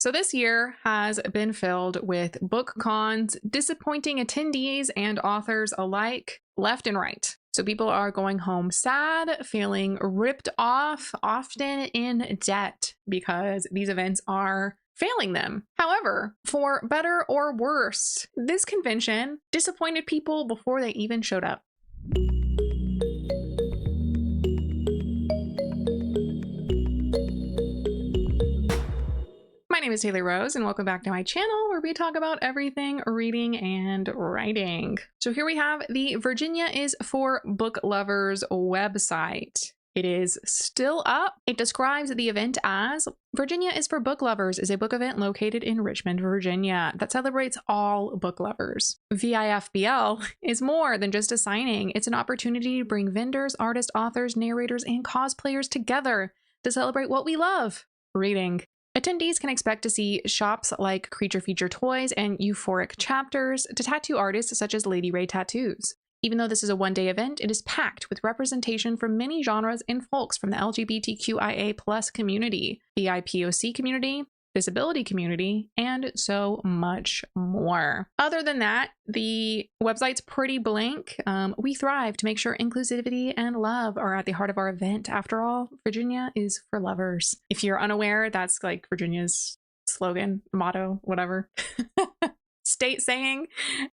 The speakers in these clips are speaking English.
So this year has been filled with book cons, disappointing attendees and authors alike, left and right. So people are going home sad, feeling ripped off, often in debt because these events are failing them. However, for better or worse, this convention disappointed people before they even showed up. My name is Taylor Rose, and welcome back to my channel where we talk about everything reading and writing. So here we have the Virginia is for Book Lovers website. It is still up. It describes the event as Virginia is for Book Lovers is a book event located in Richmond, Virginia that celebrates all book lovers. VIFBL is more than just a signing. It's an opportunity to bring vendors, artists, authors, narrators, and cosplayers together to celebrate what we love, reading. Attendees can expect to see shops like Creature Feature Toys and Euphoric Chapters to tattoo artists such as Lady Ray Tattoos. Even though this is a one-day event, it is packed with representation from many genres and folks from the LGBTQIA+ community, the BIPOC community, disability community, and so much more. Other than that, the website's pretty blank. We thrive to make sure inclusivity and love are at the heart of our event. After all, Virginia is for lovers. If you're unaware, that's like Virginia's slogan, motto, whatever. State saying,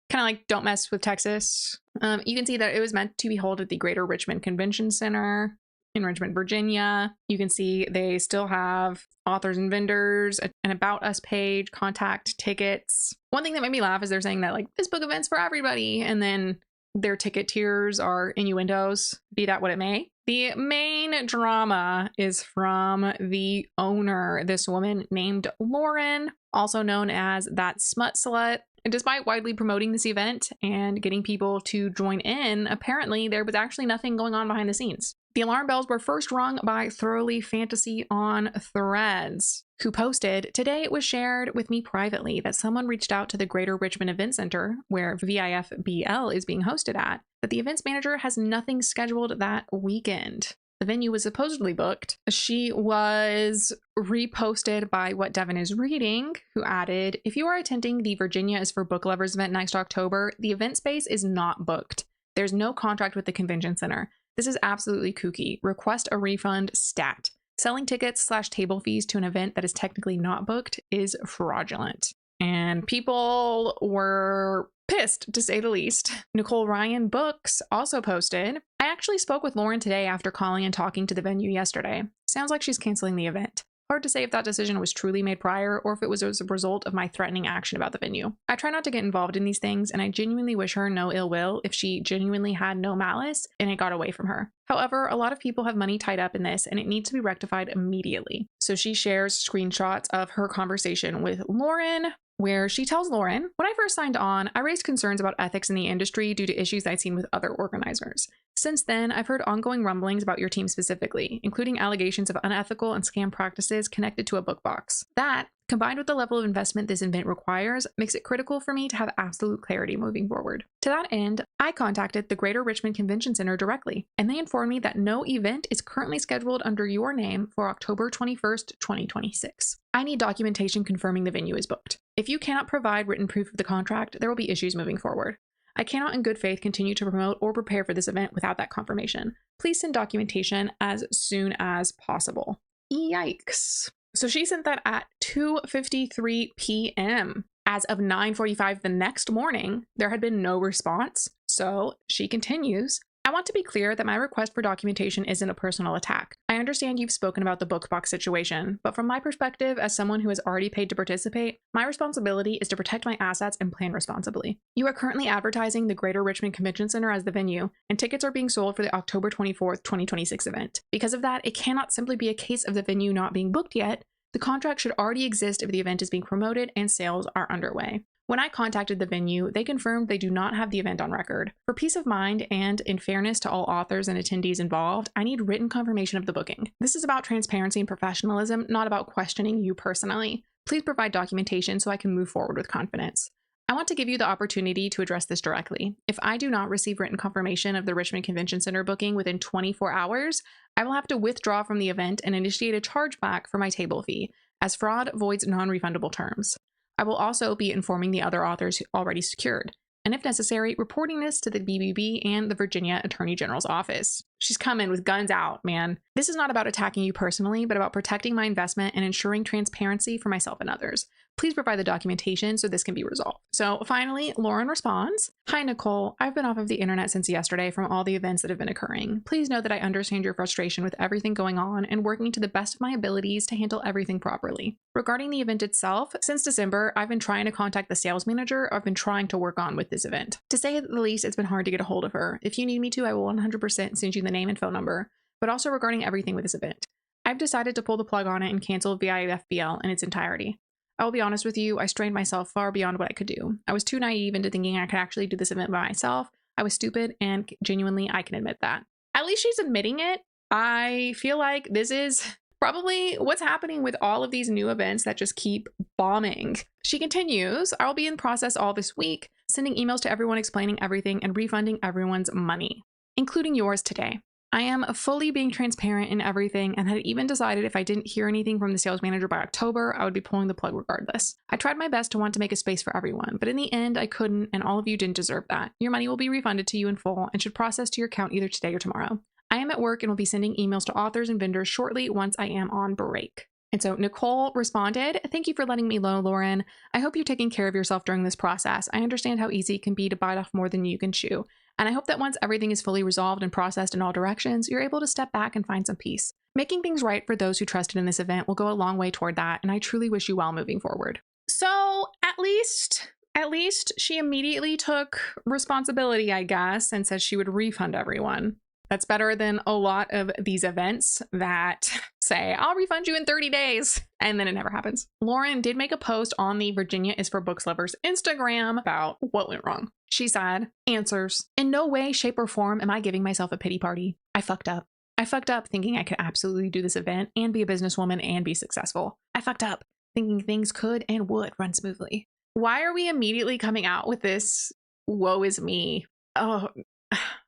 kind of like don't mess with Texas. You can see that it was meant to be held at the Greater Richmond Convention Center in Richmond, Virginia. You can see they still have authors and vendors, an About Us page, contact, tickets. One thing that made me laugh is they're saying that like this book event's for everybody, and then their ticket tiers are innuendos, be that what it may. The main drama is from the owner, this woman named Lauren, also known as that smut slut. And despite widely promoting this event and getting people to join in, apparently there was actually nothing going on behind the scenes. The alarm bells were first rung by Thoroughly Fantasy on Threads, who posted, "Today it was shared with me privately that someone reached out to the Greater Richmond Event Center, where VIFBL is being hosted at, that the events manager has nothing scheduled that weekend." The venue was supposedly booked. She was reposted by What Devin is Reading, who added, "If you are attending the Virginia is for Book Lovers event next October, the event space is not booked. There's no contract with the convention center. This is absolutely kooky. Request a refund stat. Selling tickets / table fees to an event that is technically not booked is fraudulent." And people were pissed, to say the least. Nicole Ryan Books also posted, "I actually spoke with Lauren today after calling and talking to the venue yesterday. Sounds like she's canceling the event. Hard to say if that decision was truly made prior or if it was as a result of my threatening action about the venue. I try not to get involved in these things, and I genuinely wish her no ill will if she genuinely had no malice and it got away from her. However, a lot of people have money tied up in this and it needs to be rectified immediately." So she shares screenshots of her conversation with Lauren, where she tells Lauren, "When I first signed on, I raised concerns about ethics in the industry due to issues I'd seen with other organizers. Since then, I've heard ongoing rumblings about your team specifically, including allegations of unethical and scam practices connected to a book box. That, combined with the level of investment this event requires, makes it critical for me to have absolute clarity moving forward. To that end, I contacted the Greater Richmond Convention Center directly, and they informed me that no event is currently scheduled under your name for October 21st, 2026. I need documentation confirming the venue is booked. If you cannot provide written proof of the contract, there will be issues moving forward. I cannot in good faith continue to promote or prepare for this event without that confirmation. Please send documentation as soon as possible." Yikes. So she sent that at 2:53 p.m. As of 9:45 the next morning, there had been no response. So she continues, "I want to be clear that my request for documentation isn't a personal attack. I understand you've spoken about the book box situation, but from my perspective as someone who has already paid to participate, my responsibility is to protect my assets and plan responsibly. You are currently advertising the Greater Richmond Convention Center as the venue, and tickets are being sold for the October 24th, 2026 event. Because of that, it cannot simply be a case of the venue not being booked yet. The contract should already exist if the event is being promoted and sales are underway. When I contacted the venue, they confirmed they do not have the event on record. For peace of mind and in fairness to all authors and attendees involved, I need written confirmation of the booking. This is about transparency and professionalism, not about questioning you personally. Please provide documentation so I can move forward with confidence. I want to give you the opportunity to address this directly. If I do not receive written confirmation of the Richmond Convention Center booking within 24 hours, I will have to withdraw from the event and initiate a chargeback for my table fee, as fraud voids non-refundable terms. I will also be informing the other authors already secured, and if necessary, reporting this to the BBB and the Virginia Attorney General's office. She's coming with guns out, man. This is not about attacking you personally, but about protecting my investment and ensuring transparency for myself and others. Please provide the documentation so this can be resolved. So finally, Lauren responds, "Hi, Nicole. I've been off of the internet since yesterday from all the events that have been occurring. Please know that I understand your frustration with everything going on and working to the best of my abilities to handle everything properly. Regarding the event itself, since December, I've been trying to contact the sales manager I've been trying to work on with this event. To say the least, it's been hard to get a hold of her. If you need me to, I will 100% send you the name and phone number, but also regarding everything with this event. I've decided to pull the plug on it and cancel VIFBL in its entirety. I will be honest with you, I strained myself far beyond what I could do. I was too naive into thinking I could actually do this event by myself. I was stupid, and genuinely, I can admit that." At least she's admitting it. I feel like this is probably what's happening with all of these new events that just keep bombing. She continues, "I'll be in process all this week, sending emails to everyone explaining everything and refunding everyone's money, including yours today. I am fully being transparent in everything and had even decided if I didn't hear anything from the sales manager by October, I would be pulling the plug regardless. I tried my best to want to make a space for everyone, but in the end, I couldn't, and all of you didn't deserve that. Your money will be refunded to you in full and should process to your account either today or tomorrow. I am at work and will be sending emails to authors and vendors shortly once I am on break." And so Nicole responded, "Thank you for letting me know, Lauren. I hope you're taking care of yourself during this process. I understand how easy it can be to bite off more than you can chew. And I hope that once everything is fully resolved and processed in all directions, you're able to step back and find some peace. Making things right for those who trusted in this event will go a long way toward that, and I truly wish you well moving forward." So at least she immediately took responsibility, I guess, and said she would refund everyone. That's better than a lot of these events that say, "I'll refund you in 30 days, and then it never happens. Lauren did make a post on the Virginia is for Books Lovers Instagram about what went wrong. She said, "Answers. In no way, shape, or form am I giving myself a pity party. I fucked up. I fucked up thinking I could absolutely do this event and be a businesswoman and be successful. I fucked up thinking things could and would run smoothly." Why are we immediately coming out with this woe is me? Oh,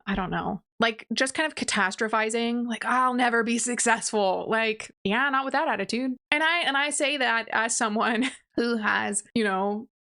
I don't know. Like, just kind of catastrophizing, like, "I'll never be successful." Like, yeah, not with that attitude. And I say that as someone who has,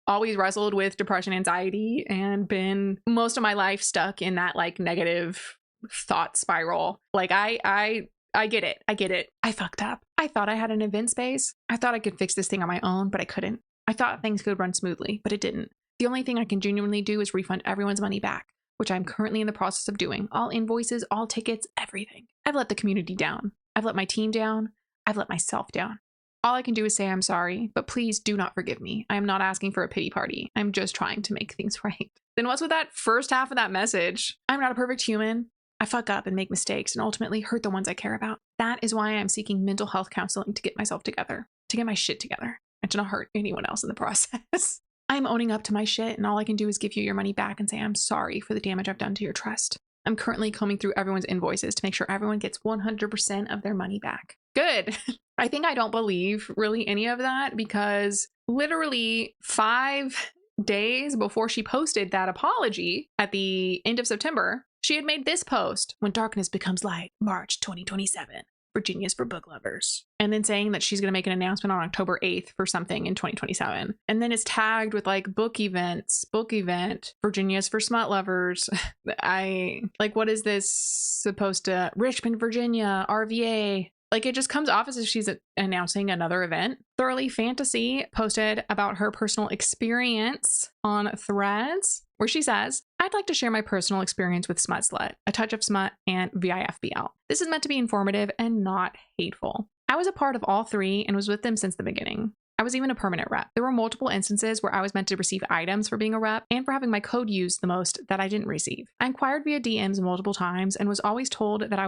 always wrestled with depression, anxiety, and been most of my life stuck in that like negative thought spiral. Like, I get it. I get it. I fucked up. I thought I had an event space. I thought I could fix this thing on my own, but I couldn't. I thought things could run smoothly, but it didn't. The only thing I can genuinely do is refund everyone's money back, which I'm currently in the process of doing. All invoices, all tickets, everything. I've let the community down. I've let my team down. I've let myself down. All I can do is say I'm sorry, but please do not forgive me. I am not asking for a pity party. I'm just trying to make things right." Then what's with that first half of that message? I'm not a perfect human. I fuck up and make mistakes and ultimately hurt the ones I care about. That is why I'm seeking mental health counseling to get myself together, to get my shit together, and to not hurt anyone else in the process. I'm owning up to my shit, and all I can do is give you your money back and say I'm sorry for the damage I've done to your trust. I'm currently combing through everyone's invoices to make sure everyone gets 100% of their money back. Good. I think I don't believe really any of that, because literally 5 days before she posted that apology at the end of September, she had made this post: "When darkness becomes light, March 2027. Virginia's for book lovers." And then saying that she's going to make an announcement on October 8th for something in 2027. And then it's tagged with like book event, Virginia's for smut lovers. What is this supposed to, Richmond, Virginia, RVA? Like, it just comes off as if she's announcing another event. Thoroughly Fantasy posted about her personal experience on Threads, where she says, "I'd like to share my personal experience with Smut Slut, A Touch of Smut, and VIFBL. This is meant to be informative and not hateful. I was a part of all three and was with them since the beginning. I was even a permanent rep. There were multiple instances where I was meant to receive items for being a rep and for having my code used the most that I didn't receive. I inquired via DMs multiple times and was always told that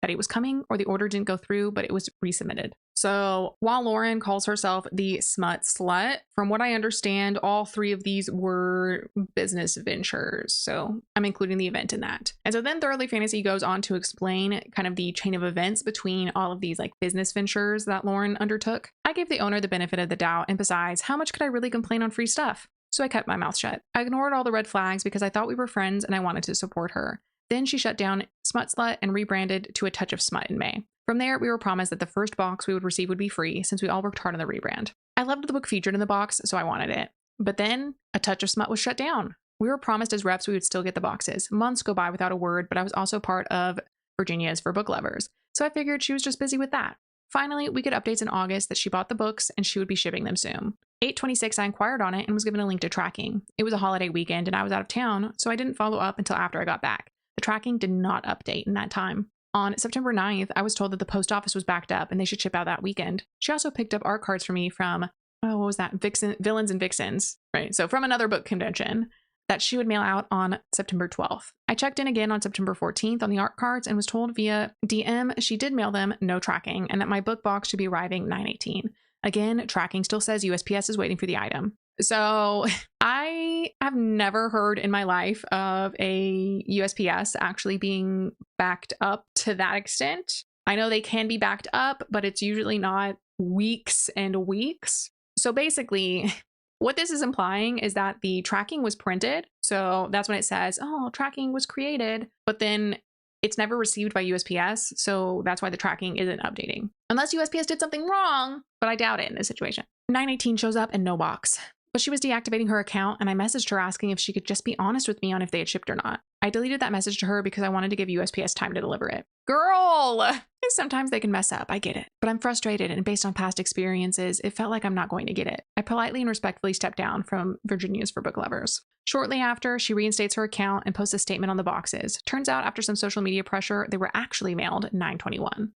it was coming or the order didn't go through, but it was resubmitted." So while Lauren calls herself the Smut Slut, from what I understand, all 3 of these were business ventures. So I'm including the event in that. And so then Thoroughly Fantasy goes on to explain kind of the chain of events between all of these like business ventures that Lauren undertook. "I gave the owner the benefit of the doubt, and besides, how much could I really complain on free stuff? So I kept my mouth shut. I ignored all the red flags because I thought we were friends and I wanted to support her. Then she shut down Smut Slut and rebranded to A Touch of Smut in May. From there, we were promised that the first box we would receive would be free since we all worked hard on the rebrand. I loved the book featured in the box, so I wanted it. But then A Touch of Smut was shut down. We were promised as reps we would still get the boxes. Months go by without a word, but I was also part of Virginia's for book lovers, so I figured she was just busy with that. Finally, we get updates in August that she bought the books and she would be shipping them soon. 8/26, I inquired on it and was given a link to tracking. It was a holiday weekend and I was out of town, so I didn't follow up until after I got back. The tracking did not update in that time. On September 9th, I was told that the post office was backed up and they should ship out that weekend. She also picked up art cards for me from, what was that? Villains and Vixens, right? So from another book convention that she would mail out on September 12th. I checked in again on September 14th on the art cards and was told via DM she did mail them, no tracking, and that my book box should be arriving 9/18. Again, tracking still says USPS is waiting for the item. So I have never heard in my life of a USPS actually being backed up to that extent. I know they can be backed up, but it's usually not weeks and weeks. So basically, what this is implying is that the tracking was printed. So that's when it says, oh, tracking was created, but then it's never received by USPS. So that's why the tracking isn't updating. Unless USPS did something wrong, but I doubt it in this situation. 9/18 shows up and no box. But she was deactivating her account and I messaged her asking if she could just be honest with me on if they had shipped or not. I deleted that message to her because I wanted to give USPS time to deliver it. Girl! Sometimes they can mess up, I get it. But I'm frustrated and based on past experiences, it felt like I'm not going to get it. I politely and respectfully stepped down from Virginia's for book lovers. Shortly after, she reinstates her account and posts a statement on the boxes. Turns out after some social media pressure, they were actually mailed 9/21.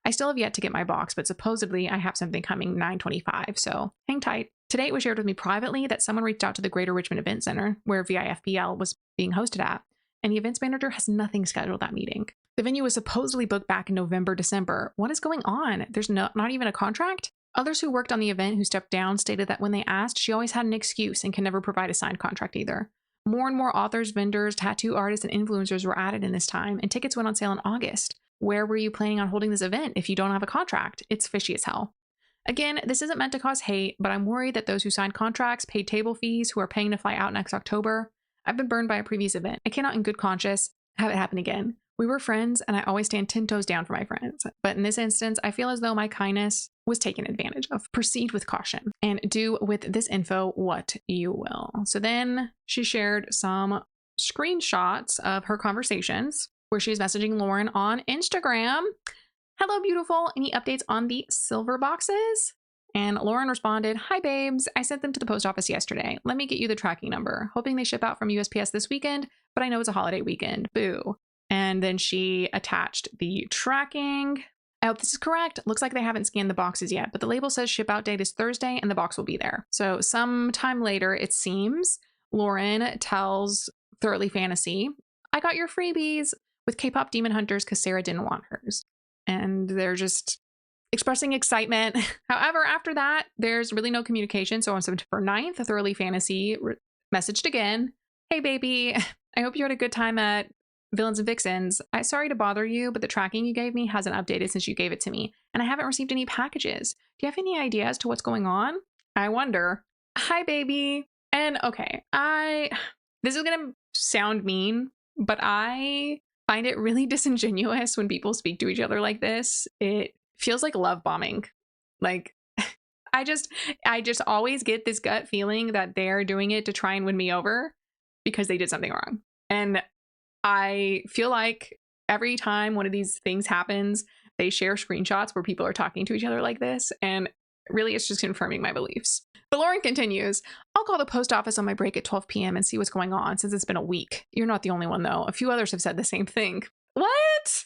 I still have yet to get my box, but supposedly I have something coming 9/25, so hang tight. Today it was shared with me privately that someone reached out to the Greater Richmond Event Center, where VIFBL was being hosted at, and the events manager has nothing scheduled that meeting. The venue was supposedly booked back in November, December. What is going on? There's not even a contract? Others who worked on the event who stepped down stated that when they asked, she always had an excuse and can never provide a signed contract either. More and more authors, vendors, tattoo artists, and influencers were added in this time, and tickets went on sale in August. Where were you planning on holding this event if you don't have a contract? It's fishy as hell. Again, this isn't meant to cause hate, but I'm worried that those who signed contracts, paid table fees, who are paying to fly out next October. I've been burned by a previous event. I cannot in good conscience have it happen again. We were friends and I always stand 10 toes down for my friends. But in this instance, I feel as though my kindness was taken advantage of. Proceed with caution and do with this info what you will. So then she shared some screenshots of her conversations where she was messaging Lauren on Instagram. Hello, beautiful. Any updates on the silver boxes? And Lauren responded, hi, babes. I sent them to the post office yesterday. Let me get you the tracking number. Hoping they ship out from USPS this weekend, but I know it's a holiday weekend. Boo. And then she attached the tracking. I hope this is correct. Looks like they haven't scanned the boxes yet, but the label says ship out date is Thursday and the box will be there. So sometime later, it seems, Lauren tells Thoroughly Fantasy, I got your freebies with K-pop Demon Hunters because Sarah didn't want hers. And they're just expressing excitement. However, after that, there's really no communication. So on September 9th, Thoroughly Fantasy messaged again. Hey, baby, I hope you had a good time at Villains and Vixens. I'm sorry to bother you, but the tracking you gave me hasn't updated since you gave it to me. And I haven't received any packages. Do you have any idea as to what's going on? I wonder. Hi, baby. And okay, this is going to sound mean, but I find it really disingenuous when people speak to each other like this. It feels like love bombing. Like, I just always get this gut feeling that they're doing it to try and win me over because they did something wrong. And I feel like every time one of these things happens, they share screenshots where people are talking to each other like this. And really, it's just confirming my beliefs. But Lauren continues, I'll call the post office on my break at 12 p.m. and see what's going on since it's been a week. You're not the only one, though. A few others have said the same thing. What?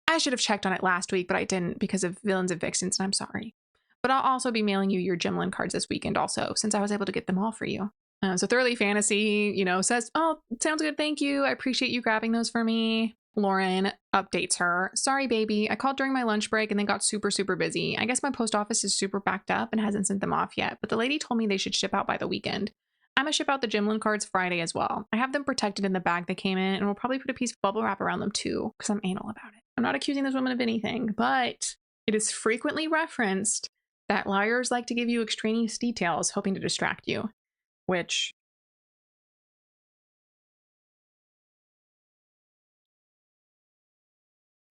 I should have checked on it last week, but I didn't because of Villains and Vixens, and I'm sorry. But I'll also be mailing you your Gemlin cards this weekend also, since I was able to get them all for you. So Thoroughly Fantasy, says, oh, sounds good, thank you. I appreciate you grabbing those for me. Lauren updates her. Sorry, baby. I called during my lunch break and then got super, super busy. I guess my post office is super backed up and hasn't sent them off yet, but the lady told me they should ship out by the weekend. I'm gonna ship out the Gemlin cards Friday as well. I have them protected in the bag they came in and will probably put a piece of bubble wrap around them too, because I'm anal about it. I'm not accusing this woman of anything, but it is frequently referenced that liars like to give you extraneous details hoping to distract you, which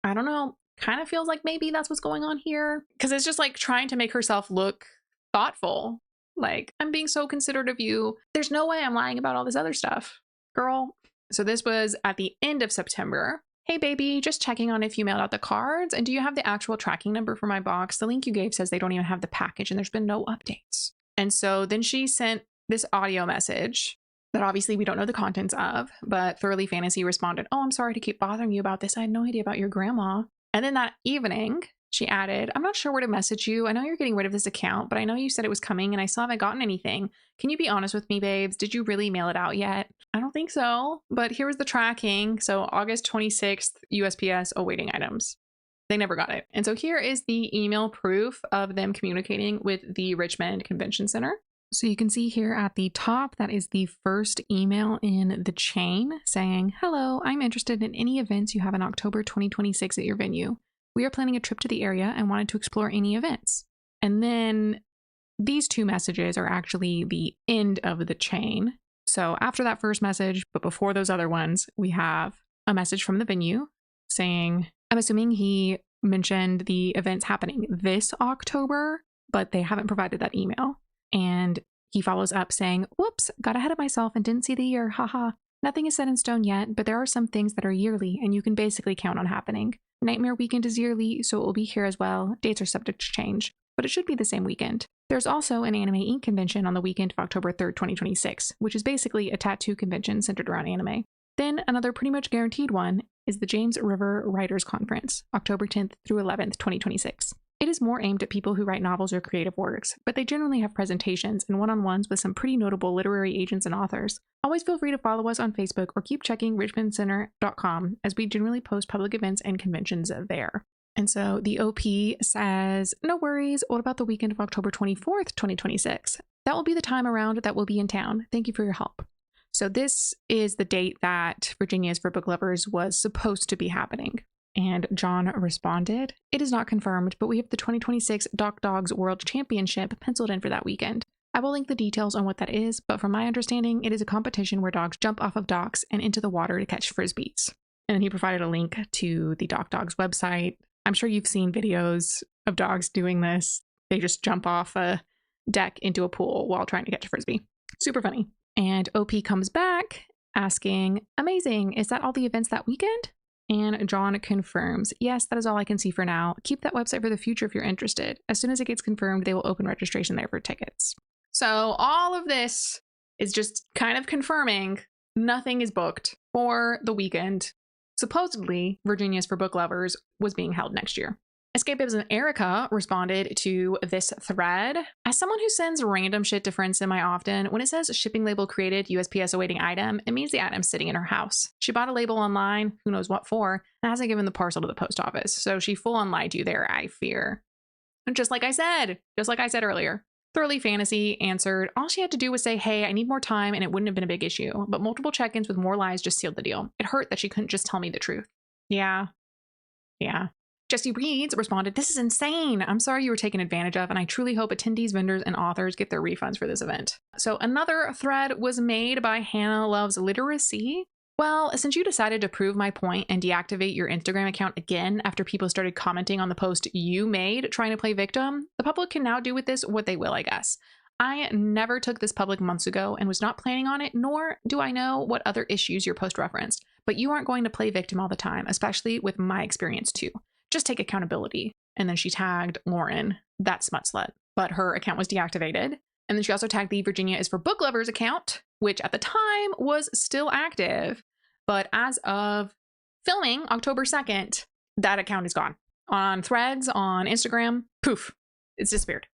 I don't know. kind of feels like maybe that's what's going on here. Because it's just like trying to make herself look thoughtful. Like, I'm being so considerate of you. There's no way I'm lying about all this other stuff, girl. So this was at the end of September. Hey baby, just checking on if you mailed out the cards, and do you have the actual tracking number for my box? The link you gave says they don't even have the package and there's been no updates. And so then she sent this audio message that obviously we don't know the contents of, but Thoroughly Fantasy responded, oh, I'm sorry to keep bothering you about this. I had no idea about your grandma. And then that evening, she added, I'm not sure where to message you. I know you're getting rid of this account, but I know you said it was coming and I still haven't gotten anything. Can you be honest with me, babes? Did you really mail it out yet? I don't think so, but here was the tracking. So August 26th, USPS awaiting items. They never got it. And so here is the email proof of them communicating with the Richmond Convention Center. So you can see here at the top, that is the first email in the chain saying, hello, I'm interested in any events you have in October 2026 at your venue. We are planning a trip to the area and wanted to explore any events. And then these two messages are actually the end of the chain. So after that first message, but before those other ones, we have a message from the venue saying, I'm assuming he mentioned the events happening this October, but they haven't provided that email. And he follows up saying, whoops, got ahead of myself and didn't see the year, haha. Nothing is set in stone yet, but there are some things that are yearly and you can basically count on happening. Nightmare Weekend is yearly, so it will be here as well. Dates are subject to change, but it should be the same weekend. There's also an Anime Inc. convention on the weekend of October 3rd, 2026, which is basically a tattoo convention centered around anime. Then another pretty much guaranteed one is the James River Writers Conference, October 10th through 11th, 2026. It is more aimed at people who write novels or creative works, but they generally have presentations and one-on-ones with some pretty notable literary agents and authors. Always feel free to follow us on Facebook or keep checking richmondcenter.com as we generally post public events and conventions there. And so the OP says, no worries, what about the weekend of October 24th, 2026? That will be the time around that we'll be in town. Thank you for your help. So this is the date that Virginia is for Book Lovers was supposed to be happening. And John responded, it is not confirmed, but we have the 2026 Dock Dogs World Championship penciled in for that weekend. I will link the details on what that is, but from my understanding, it is a competition where dogs jump off of docks and into the water to catch frisbees. And then he provided a link to the Dock Dogs website. I'm sure you've seen videos of dogs doing this. They just jump off a deck into a pool while trying to catch a frisbee. Super funny. And OP comes back asking, amazing, is that all the events that weekend? And John confirms, yes, that is all I can see for now. Keep that website for the future if you're interested. As soon as it gets confirmed, they will open registration there for tickets. So all of this is just kind of confirming nothing is booked for the weekend. Supposedly, Virginia's for Book Lovers was being held next year. Escapism Erica responded to this thread. As someone who sends random shit to friends semi-often, when it says shipping label created, USPS awaiting item, it means the item's sitting in her house. She bought a label online, who knows what for, and hasn't given the parcel to the post office. So she full on lied to you there, I fear. And just like I said earlier, Thoroughly Fantasy answered, all she had to do was say, hey, I need more time, and it wouldn't have been a big issue. But multiple check-ins with more lies just sealed the deal. It hurt that she couldn't just tell me the truth. Yeah. Jesse Reeds responded, this is insane. I'm sorry you were taken advantage of, and I truly hope attendees, vendors, and authors get their refunds for this event. So another thread was made by Hannah Loves Literacy. Well, since you decided to prove my point and deactivate your Instagram account again after people started commenting on the post you made trying to play victim, the public can now do with this what they will, I guess. I never took this public months ago and was not planning on it, nor do I know what other issues your post referenced, but you aren't going to play victim all the time, especially with my experience too. Just take accountability. And then she tagged Lauren, that smut slut, but her account was deactivated. And then she also tagged the Virginia is for Book Lovers account, which at the time was still active. But as of filming October 2nd, that account is gone. On Threads, on Instagram, poof, it's disappeared.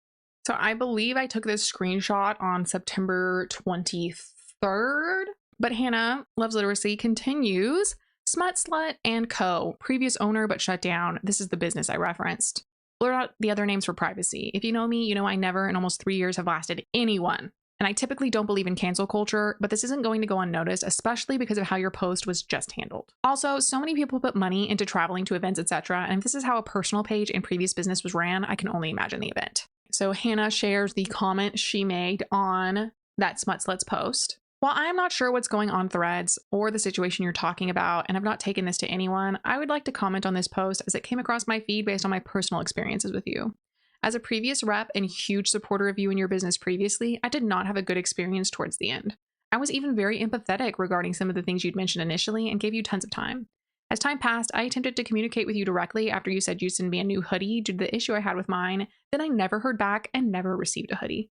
So I believe I took this screenshot on September 23rd. But Hannah Loves Literacy continues. Smut Slut & Co. Previous owner but shut down. This is the business I referenced. Blur out the other names for privacy. If you know me, you know I never in almost 3 years have lasted anyone. And I typically don't believe in cancel culture, but this isn't going to go unnoticed, especially because of how your post was just handled. Also, so many people put money into traveling to events, etc. And if this is how a personal page in previous business was ran, I can only imagine the event. So Hannah shares the comment she made on that Smut Slut's post. While I'm not sure what's going on Threads or the situation you're talking about, and I've not taken this to anyone, I would like to comment on this post as it came across my feed based on my personal experiences with you. As a previous rep and huge supporter of you and your business previously, I did not have a good experience towards the end. I was even very empathetic regarding some of the things you'd mentioned initially and gave you tons of time. As time passed, I attempted to communicate with you directly after you said you'd send me a new hoodie due to the issue I had with mine, then I never heard back and never received a hoodie.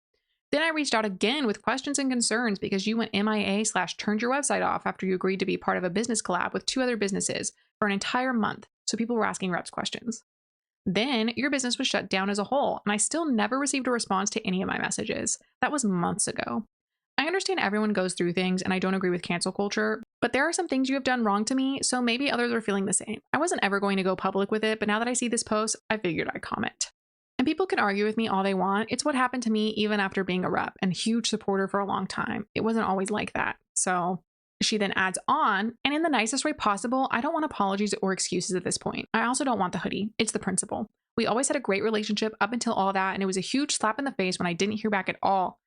Then I reached out again with questions and concerns because you went MIA/turned your website off after you agreed to be part of a business collab with 2 other businesses for an entire month, so people were asking reps questions. Then your business was shut down as a whole, and I still never received a response to any of my messages. That was months ago. I understand everyone goes through things, and I don't agree with cancel culture, but there are some things you have done wrong to me, so maybe others are feeling the same. I wasn't ever going to go public with it, but now that I see this post, I figured I'd comment. And people can argue with me all they want. It's what happened to me even after being a rep and huge supporter for a long time. It wasn't always like that. So she then adds on, and in the nicest way possible, I don't want apologies or excuses at this point. I also don't want the hoodie. It's the principle. We always had a great relationship up until all that, and it was a huge slap in the face when I didn't hear back at all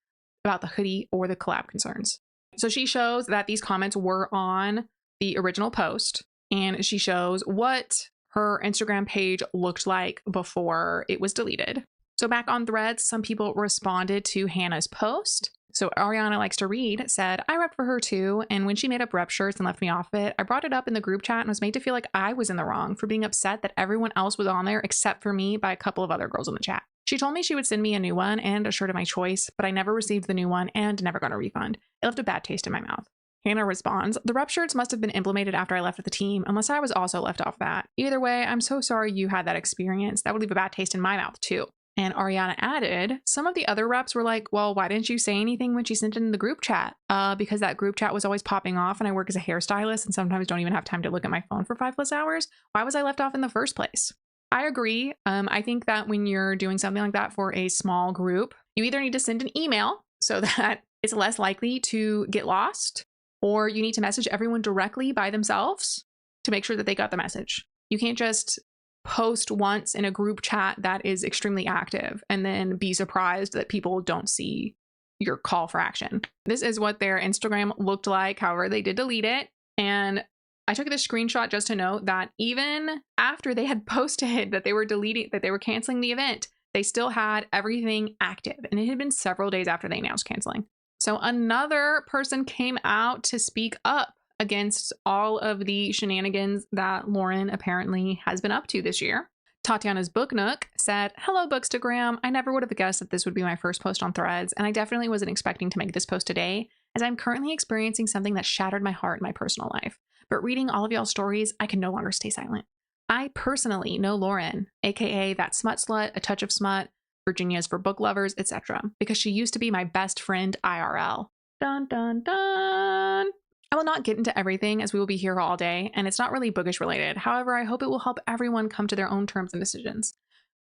about the hoodie or the collab concerns. So she shows that these comments were on the original post, and she shows what her Instagram page looked like before it was deleted. So back on Threads, some people responded to Hannah's post. So Ariana Likes to Read said, I repped for her too, and when she made up rep shirts and left me off it, I brought it up in the group chat and was made to feel like I was in the wrong for being upset that everyone else was on there except for me by a couple of other girls in the chat. She told me she would send me a new one and a shirt of my choice, but I never received the new one and never got a refund. It left a bad taste in my mouth. Hannah responds, the rep shirts must have been implemented after I left the team, unless I was also left off that. Either way, I'm so sorry you had that experience. That would leave a bad taste in my mouth too. And Ariana added, some of the other reps were like, well, why didn't you say anything when she sent it in the group chat? Because that group chat was always popping off and I work as a hairstylist and sometimes don't even have time to look at my phone for 5+ hours. Why was I left off in the first place? I agree. I think that when you're doing something like that for a small group, you either need to send an email so that it's less likely to get lost, or you need to message everyone directly by themselves to make sure that they got the message. You can't just post once in a group chat that is extremely active and then be surprised that people don't see your call for action. This is what their Instagram looked like. However, they did delete it. And I took this screenshot just to note that even after they had posted that they were deleting, that they were canceling the event, they still had everything active. And it had been several days after they announced canceling. So another person came out to speak up against all of the shenanigans that Lauren apparently has been up to this year. Tatiana's Book Nook said, hello, Bookstagram. I never would have guessed that this would be my first post on Threads, and I definitely wasn't expecting to make this post today, as I'm currently experiencing something that shattered my heart in my personal life. But reading all of y'all's stories, I can no longer stay silent. I personally know Lauren, aka that smut slut, a touch of smut, Virginia's for book lovers, etc., because she used to be my best friend IRL. Dun dun dun. I will not get into everything as we will be here all day, and it's not really bookish related. However, I hope it will help everyone come to their own terms and decisions.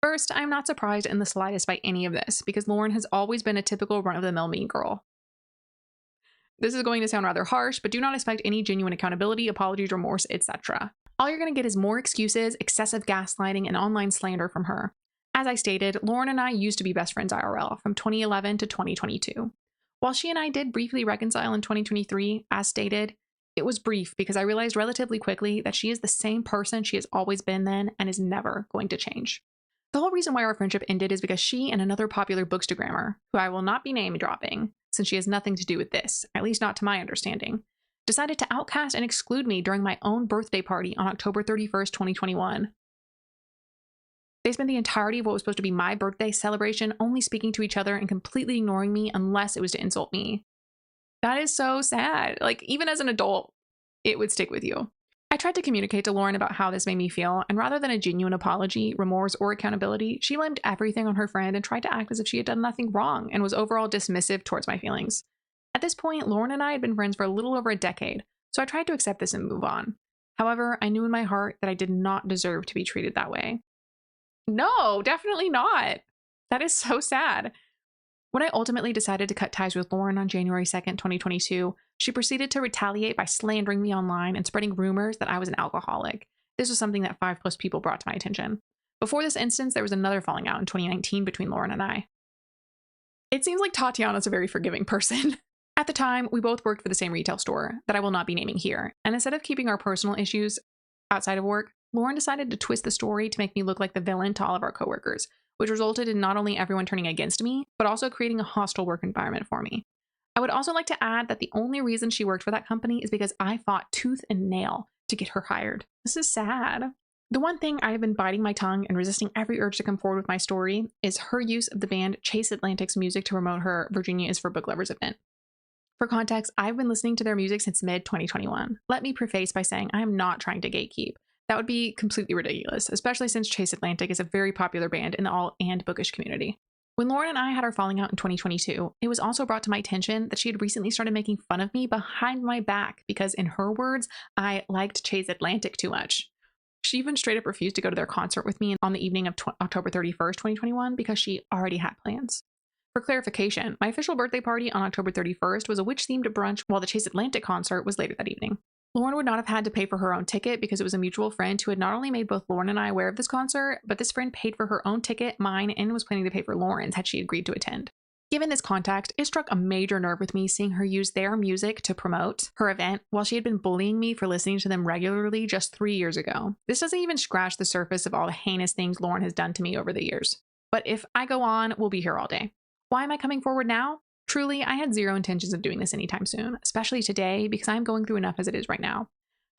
First, I'm not surprised in the slightest by any of this, because Lauren has always been a typical run-of-the-mill mean girl. This is going to sound rather harsh, but do not expect any genuine accountability, apologies, remorse, etc. All you're going to get is more excuses, excessive gaslighting, and online slander from her. As I stated, Lauren and I used to be best friends IRL from 2011 to 2022. While she and I did briefly reconcile in 2023, as stated, it was brief because I realized relatively quickly that she is the same person she has always been then and is never going to change. The whole reason why our friendship ended is because she and another popular bookstagrammer, who I will not be name dropping, since she has nothing to do with this, at least not to my understanding, decided to outcast and exclude me during my own birthday party on October 31st, 2021. They spent the entirety of what was supposed to be my birthday celebration only speaking to each other and completely ignoring me unless it was to insult me. That is so sad. Like, even as an adult, it would stick with you. I tried to communicate to Lauren about how this made me feel, and rather than a genuine apology, remorse, or accountability, she blamed everything on her friend and tried to act as if she had done nothing wrong and was overall dismissive towards my feelings. At this point, Lauren and I had been friends for a little over a decade, so I tried to accept this and move on. However, I knew in my heart that I did not deserve to be treated that way. No, definitely not. That is so sad. When I ultimately decided to cut ties with Lauren on January 2nd, 2022, she proceeded to retaliate by slandering me online and spreading rumors that I was an alcoholic. This was something that 5+ people brought to my attention. Before this instance, there was another falling out in 2019 between Lauren and I. It seems like Tatiana's a very forgiving person. At the time, we both worked for the same retail store that I will not be naming here, and instead of keeping our personal issues outside of work, Lauren decided to twist the story to make me look like the villain to all of our coworkers, which resulted in not only everyone turning against me, but also creating a hostile work environment for me. I would also like to add that the only reason she worked for that company is because I fought tooth and nail to get her hired. This is sad. The one thing I have been biting my tongue and resisting every urge to come forward with my story is her use of the band Chase Atlantic's music to promote her Virginia is for Book Lovers event. For context, I've been listening to their music since mid-2021. Let me preface by saying I am not trying to gatekeep. That would be completely ridiculous, especially since Chase Atlantic is a very popular band in the alt and bookish community. When Lauren and I had our falling out in 2022, it was also brought to my attention that she had recently started making fun of me behind my back because, in her words, I liked Chase Atlantic too much. She even straight up refused to go to their concert with me on the evening of October 31st, 2021, because she already had plans. For clarification, my official birthday party on October 31st was a witch-themed brunch, while the Chase Atlantic concert was later that evening. Lauren would not have had to pay for her own ticket because it was a mutual friend who had not only made both Lauren and I aware of this concert, but this friend paid for her own ticket, mine, and was planning to pay for Lauren's had she agreed to attend. Given this context, it struck a major nerve with me seeing her use their music to promote her event while she had been bullying me for listening to them regularly just 3 years ago. This doesn't even scratch the surface of all the heinous things Lauren has done to me over the years. But if I go on, we'll be here all day. Why am I coming forward now? Truly, I had zero intentions of doing this anytime soon, especially today because I'm going through enough as it is right now.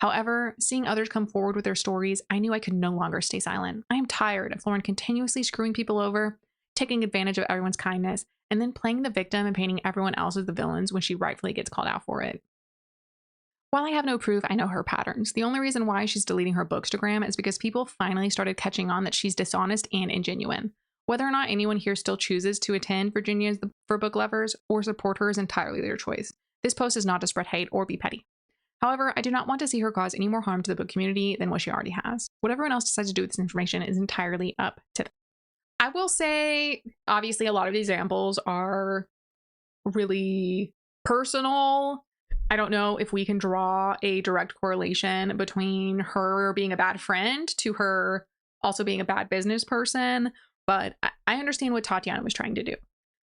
However, seeing others come forward with their stories, I knew I could no longer stay silent. I am tired of Lauren continuously screwing people over, taking advantage of everyone's kindness, and then playing the victim and painting everyone else as the villains when she rightfully gets called out for it. While I have no proof, I know her patterns. The only reason why she's deleting her bookstagram is because people finally started catching on that she's dishonest and ingenuine. Whether or not anyone here still chooses to attend Virginia for Book Lovers or support her is entirely their choice. This post is not to spread hate or be petty. However, I do not want to see her cause any more harm to the book community than what she already has. What everyone else decides to do with this information is entirely up to them. I will say, obviously, a lot of the examples are really personal. I don't know if we can draw a direct correlation between her being a bad friend to her also being a bad business person, but I understand what Tatiana was trying to do.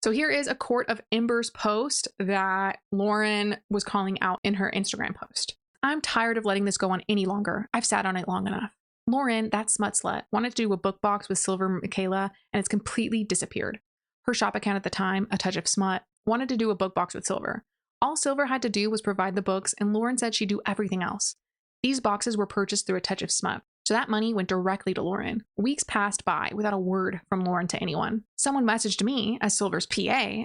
So here is a Court of Embers post that Lauren was calling out in her Instagram post. I'm tired of letting this go on any longer. I've sat on it long enough. Lauren, that smut slut, wanted to do a book box with Silver Michaela and it's completely disappeared. Her shop account at the time, A Touch of Smut, wanted to do a book box with Silver. All Silver had to do was provide the books and Lauren said she'd do everything else. These boxes were purchased through A Touch of Smut, so that money went directly to Lauren. Weeks passed by without a word from Lauren to anyone. Someone messaged me as Silver's PA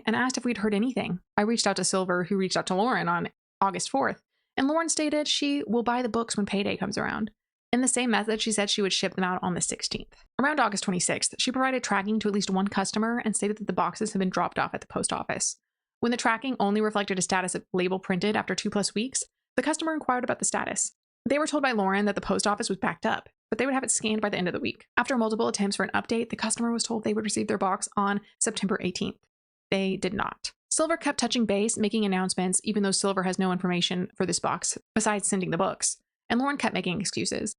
and asked if we'd heard anything. I reached out to Silver, who reached out to Lauren on August 4th, and Lauren stated she will buy the books when payday comes around. In the same message, she said she would ship them out on the 16th. Around August 26th, she provided tracking to at least one customer and stated that the boxes had been dropped off at the post office. When the tracking only reflected a status of label printed after 2+ weeks, the customer inquired about the status. They were told by Lauren that the post office was backed up, but they would have it scanned by the end of the week. After multiple attempts for an update, the customer was told they would receive their box on September 18th. They did not. Silver kept touching base, making announcements, even though Silver has no information for this box besides sending the books, and Lauren kept making excuses.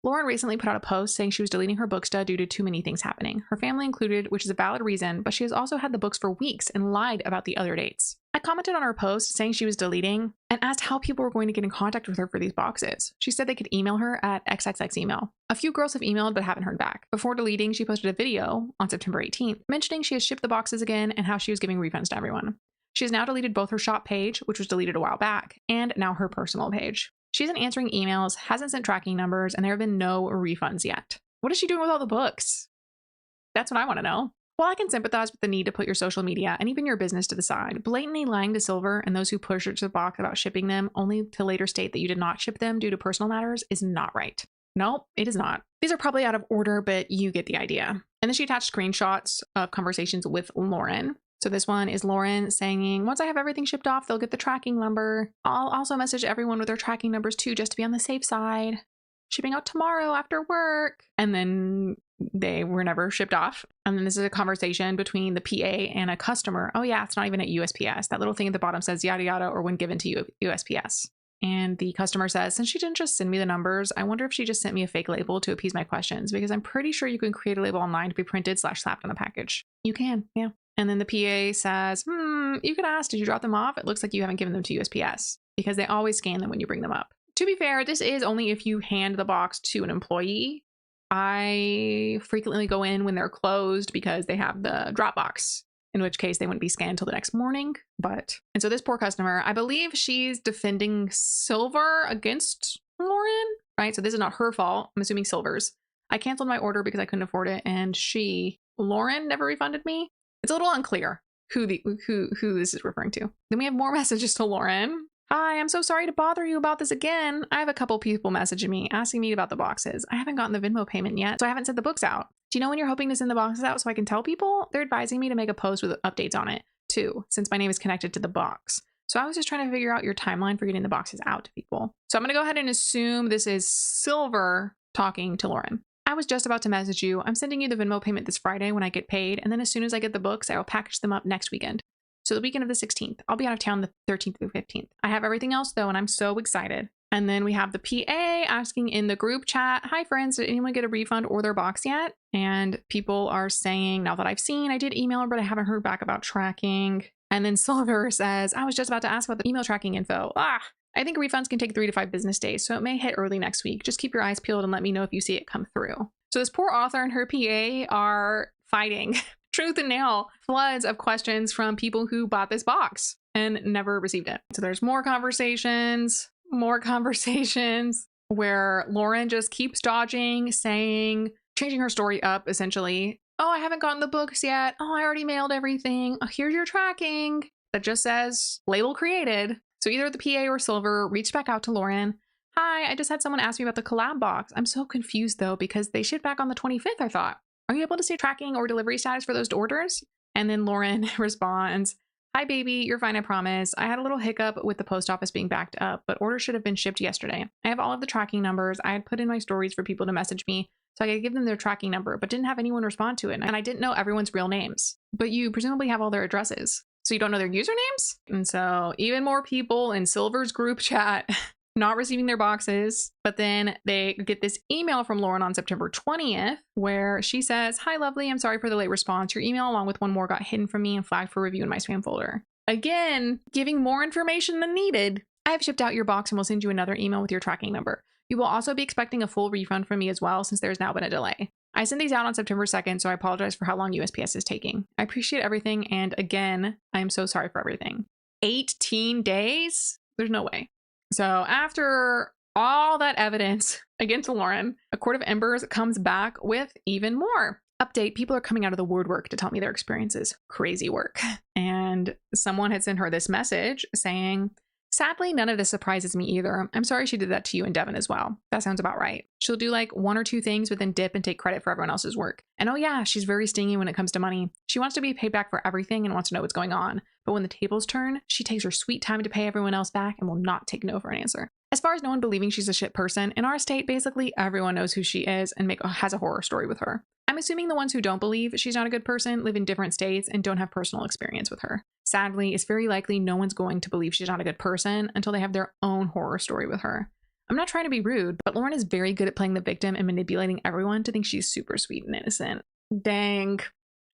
Lauren recently put out a post saying she was deleting her Booksta due to too many things happening, her family included, which is a valid reason, but she has also had the books for weeks and lied about the other dates. I commented on her post saying she was deleting and asked how people were going to get in contact with her for these boxes. She said they could email her at xxxemail. A few girls have emailed but haven't heard back. Before deleting, she posted a video on September 18th mentioning she has shipped the boxes again and how she was giving refunds to everyone. She has now deleted both her shop page, which was deleted a while back, and now her personal page. She isn't answering emails, hasn't sent tracking numbers, and there have been no refunds yet. What is she doing with all the books? That's what I want to know. While I can sympathize with the need to put your social media and even your business to the side, blatantly lying to Silver and those who push her to the box about shipping them only to later state that you did not ship them due to personal matters is not right. Nope, it is not. These are probably out of order, but you get the idea. And then she attached screenshots of conversations with Lauren. So this one is Lauren saying, once I have everything shipped off, they'll get the tracking number. I'll also message everyone with their tracking numbers too, just to be on the safe side. Shipping out tomorrow after work. And then they were never shipped off. And then this is a conversation between the PA and a customer. Oh yeah, it's not even at USPS. That little thing at the bottom says yada yada or when given to USPS. And the customer says, since she didn't just send me the numbers, I wonder if she just sent me a fake label to appease my questions, because I'm pretty sure you can create a label online to be printed/slapped on a package. You can, yeah. And then the PA says, you could ask, did you drop them off? It looks like you haven't given them to USPS because they always scan them when you bring them up. To be fair, this is only if you hand the box to an employee. I frequently go in when they're closed because they have the drop box, in which case they wouldn't be scanned until the next morning. And so this poor customer, I believe she's defending Silver against Lauren, right? So this is not her fault. I'm assuming Silver's. I canceled my order because I couldn't afford it, and Lauren, never refunded me. It's a little unclear who this is referring to. Then we have more messages to Lauren. Hi, I'm so sorry to bother you about this again. I have a couple people messaging me, asking me about the boxes. I haven't gotten the Venmo payment yet, so I haven't sent the books out. Do you know when you're hoping to send the boxes out so I can tell people? They're advising me to make a post with updates on it, too, since my name is connected to the box. So I was just trying to figure out your timeline for getting the boxes out to people. So I'm going to go ahead and assume this is Silver talking to Lauren. I was just about to message you. I'm sending you the Venmo payment this Friday when I get paid, and then as soon as I get the books, I will package them up next weekend. So the weekend of the 16th. I'll be out of town the 13th through 15th. I have everything else though, and I'm so excited. And then we have the PA asking in the group chat, hi friends, did anyone get a refund or their box yet? And people are saying, now that I've seen, I did email her, but I haven't heard back about tracking. And then Silver says, I was just about to ask about the email tracking info. I think refunds can take 3 to 5 business days, so it may hit early next week. Just keep your eyes peeled and let me know if you see it come through. So this poor author and her PA are fighting tooth and nail, floods of questions from people who bought this box and never received it. So there's more conversations where Lauren just keeps dodging, changing her story up essentially. Oh, I haven't gotten the books yet. Oh, I already mailed everything. Oh, here's your tracking that just says label created. So either the PA or Silver reached back out to Lauren. Hi, I just had someone ask me about the collab box. I'm so confused though, because they shipped back on the 25th, I thought. Are you able to see tracking or delivery status for those orders? And then Lauren responds, hi baby, you're fine, I promise. I had a little hiccup with the post office being backed up, but orders should have been shipped yesterday. I have all of the tracking numbers. I had put in my stories for people to message me so I could give them their tracking number, but didn't have anyone respond to it. And I didn't know everyone's real names, but you presumably have all their addresses. So you don't know their usernames? And so even more people in Silver's group chat not receiving their boxes, but then they get this email from Lauren on September 20th where she says, hi lovely, I'm sorry for the late response. Your email along with one more got hidden from me and flagged for review in my spam folder. Again, giving more information than needed. I have shipped out your box and will send you another email with your tracking number. You will also be expecting a full refund from me as well since there's now been a delay. I sent these out on September 2nd, so I apologize for how long USPS is taking. I appreciate everything, and again, I am so sorry for everything. 18 days? There's no way. So after all that evidence against Lauren, a Court of Embers comes back with even more. Update, people are coming out of the woodwork to tell me their experiences. Crazy work. And someone had sent her this message saying, sadly, none of this surprises me either. I'm sorry she did that to you and Devin as well. That sounds about right. She'll do like 1 or 2 things, but then dip and take credit for everyone else's work. And oh yeah, she's very stingy when it comes to money. She wants to be paid back for everything and wants to know what's going on. But when the tables turn, she takes her sweet time to pay everyone else back and will not take no for an answer. As far as no one believing she's a shit person, in our state, basically everyone knows who she is and has a horror story with her. I'm assuming the ones who don't believe she's not a good person live in different states and don't have personal experience with her. Sadly, it's very likely no one's going to believe she's not a good person until they have their own horror story with her. I'm not trying to be rude, but Lauren is very good at playing the victim and manipulating everyone to think she's super sweet and innocent. Dang.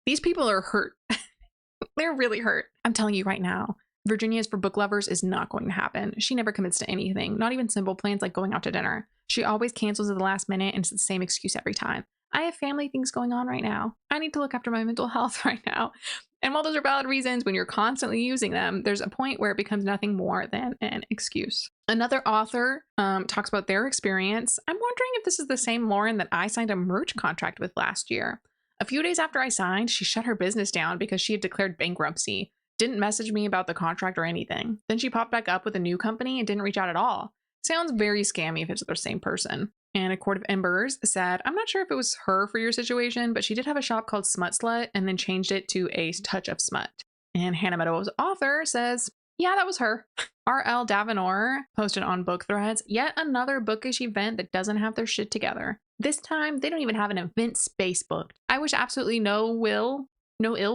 These people are hurt. They're really hurt. I'm telling you right now, Virginia's for book lovers is not going to happen. She never commits to anything, not even simple plans like going out to dinner. She always cancels at the last minute and it's the same excuse every time. I have family things going on right now. I need to look after my mental health right now. And while those are valid reasons, when you're constantly using them, there's a point where it becomes nothing more than an excuse. Another author talks about their experience. I'm wondering if this is the same Lauren that I signed a merch contract with last year. A few days after I signed, she shut her business down because she had declared bankruptcy. Didn't message me about the contract or anything. Then she popped back up with a new company and didn't reach out at all. Sounds very scammy if it's the same person. And a Court of Embers said, I'm not sure if it was her for your situation, but she did have a shop called Smut Slut and then changed it to A Touch of Smut. And Hannah Meadows' author says, yeah, that was her. R.L. Davenor posted on Book Threads, yet another bookish event that doesn't have their shit together. This time, they don't even have an event space booked. I wish absolutely no ill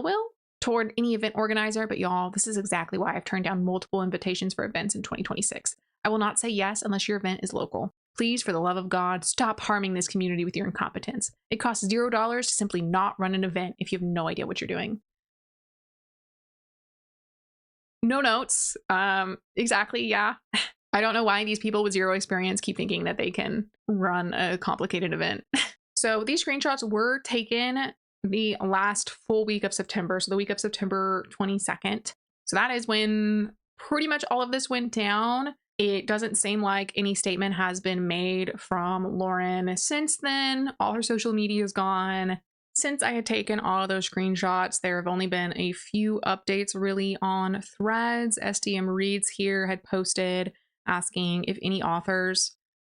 will toward any event organizer, but y'all, this is exactly why I've turned down multiple invitations for events in 2026. I will not say yes unless your event is local. Please, for the love of God, stop harming this community with your incompetence. It costs $0 to simply not run an event if you have no idea what you're doing. No notes. Exactly. Yeah. I don't know why these people with zero experience keep thinking that they can run a complicated event. So these screenshots were taken the last full week of September. So the week of September 22nd. So that is when pretty much all of this went down. It doesn't seem like any statement has been made from Lauren since then. All her social media is gone. Since I had taken all of those screenshots, there have only been a few updates really on Threads. SDM Reads here had posted asking if any authors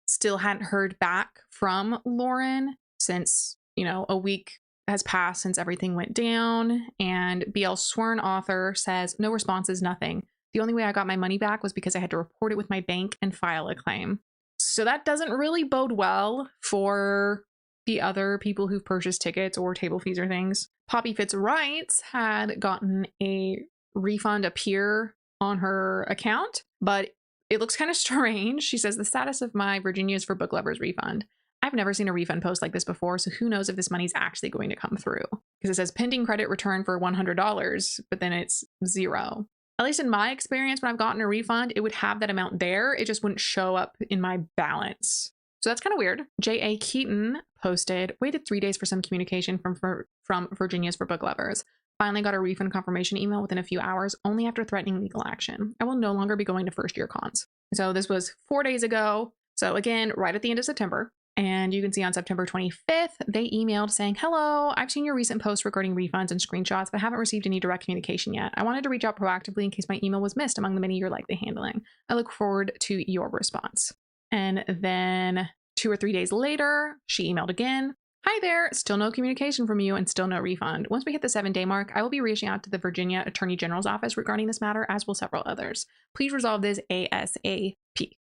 still hadn't heard back from Lauren since, a week has passed since everything went down. And BL Swern author says, no responses, nothing. The only way I got my money back was because I had to report it with my bank and file a claim. So that doesn't really bode well for the other people who've purchased tickets or table fees or things. Poppy Fitz Wrights had gotten a refund appear on her account, but it looks kind of strange. She says, the status of my Virginia is for book lovers refund. I've never seen a refund post like this before, so who knows if this money's actually going to come through. Because it says pending credit return for $100, but then it's $0. At least in my experience, when I've gotten a refund, it would have that amount there. It just wouldn't show up in my balance. So that's kind of weird. J.A. Keaton posted, waited 3 days for some communication from Virginia's for book lovers. Finally got a refund confirmation email within a few hours, only after threatening legal action. I will no longer be going to first year cons. So this was 4 days ago. So again, right at the end of September. And you can see on September 25th, they emailed saying, hello, I've seen your recent posts regarding refunds and screenshots, but haven't received any direct communication yet. I wanted to reach out proactively in case my email was missed among the many you're likely handling. I look forward to your response. And then 2 or 3 days later, she emailed again. Hi there, still no communication from you and still no refund. Once we hit the 7-day mark, I will be reaching out to the Virginia Attorney General's office regarding this matter, as will several others. Please resolve this ASAP.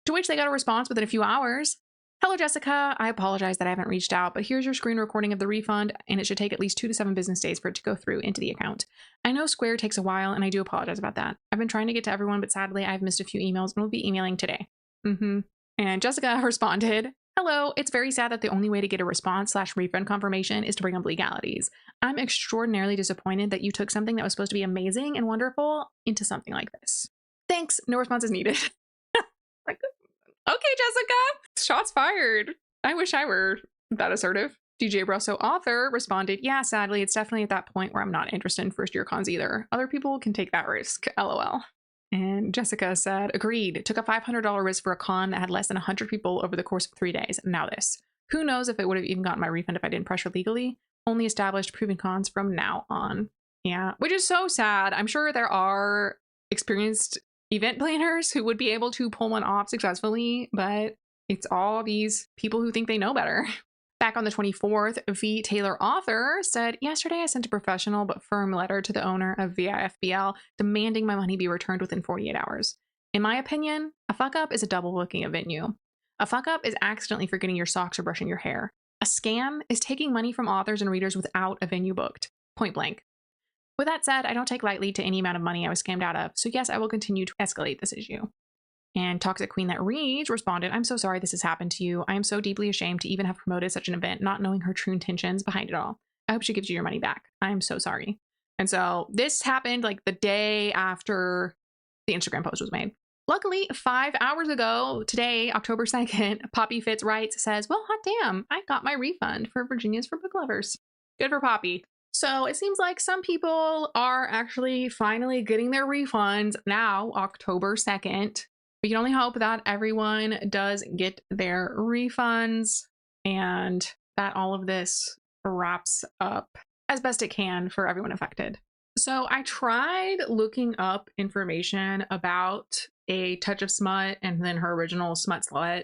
To which they got a response within a few hours. Hello, Jessica. I apologize that I haven't reached out, but here's your screen recording of the refund, and it should take at least 2 to 7 business days for it to go through into the account. I know Square takes a while, and I do apologize about that. I've been trying to get to everyone, but sadly, I've missed a few emails and will be emailing today. And Jessica responded, hello, it's very sad that the only way to get a response/refund confirmation is to bring up legalities. I'm extraordinarily disappointed that you took something that was supposed to be amazing and wonderful into something like this. Thanks, no response is needed. Like, okay, Jessica, shots fired. I wish I were that assertive. DJ Brusso author responded, yeah, sadly, it's definitely at that point where I'm not interested in first year cons either. Other people can take that risk, LOL. And Jessica said, agreed, took a $500 risk for a con that had less than 100 people over the course of 3 days. Now this. Who knows if it would have even gotten my refund if I didn't pressure legally? Only established proven cons from now on. Yeah, which is so sad. I'm sure there are experienced event planners who would be able to pull one off successfully, but it's all these people who think they know better. Back on the 24th, V. Taylor author said, yesterday I sent a professional but firm letter to the owner of VIFBL demanding my money be returned within 48 hours. In my opinion, a fuck up is a double booking a venue. A fuck up is accidentally forgetting your socks or brushing your hair. A scam is taking money from authors and readers without a venue booked. Point blank. With that said, I don't take lightly to any amount of money I was scammed out of, so yes, I will continue to escalate this issue. And Toxic Queen That Reads responded, I'm so sorry this has happened to you. I am so deeply ashamed to even have promoted such an event, not knowing her true intentions behind it all. I hope she gives you your money back. I am so sorry. And so this happened like the day after the Instagram post was made. Luckily, 5 hours ago, today, October 2nd, Poppy Fitz writes, says, well, hot damn, I got my refund for Virginia's for Book Lovers. Good for Poppy. So it seems like some people are actually finally getting their refunds now, October 2nd. We can only hope that everyone does get their refunds and that all of this wraps up as best it can for everyone affected. So I tried looking up information about A Touch of Smut and then her original Smut Slut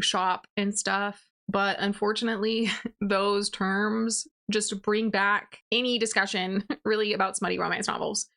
shop and stuff, but unfortunately those terms just bring back any discussion really about smutty romance novels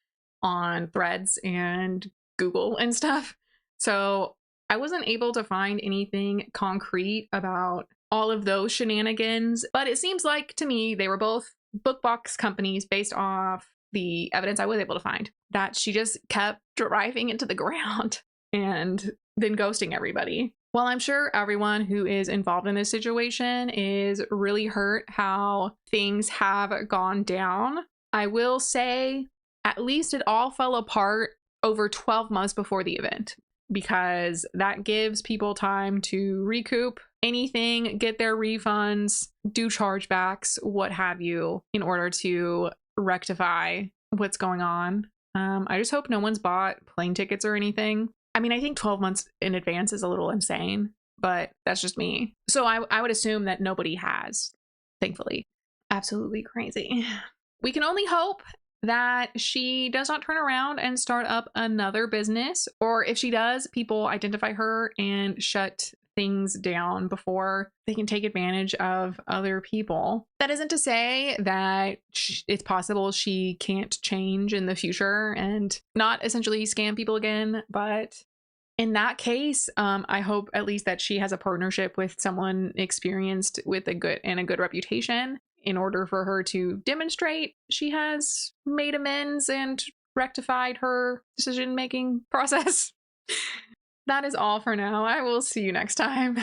on Threads and Google and stuff. So I wasn't able to find anything concrete about all of those shenanigans, but it seems like to me they were both book box companies based off the evidence I was able to find, that she just kept driving into the ground and then ghosting everybody. Well, I'm sure everyone who is involved in this situation is really hurt how things have gone down. I will say at least it all fell apart over 12 months before the event, because that gives people time to recoup anything, get their refunds, do chargebacks, what have you, in order to rectify what's going on. I just hope no one's bought plane tickets or anything. I mean, I think 12 months in advance is a little insane, but that's just me. So I would assume that nobody has, thankfully. Absolutely crazy. We can only hope that she does not turn around and start up another business, or if she does, people identify her and shut things down before they can take advantage of other people. That isn't to say that it's possible she can't change in the future and not essentially scam people again, but in that case, I hope at least that she has a partnership with someone experienced with a good reputation, in order for her to demonstrate she has made amends and rectified her decision-making process. That is all for now. I will see you next time.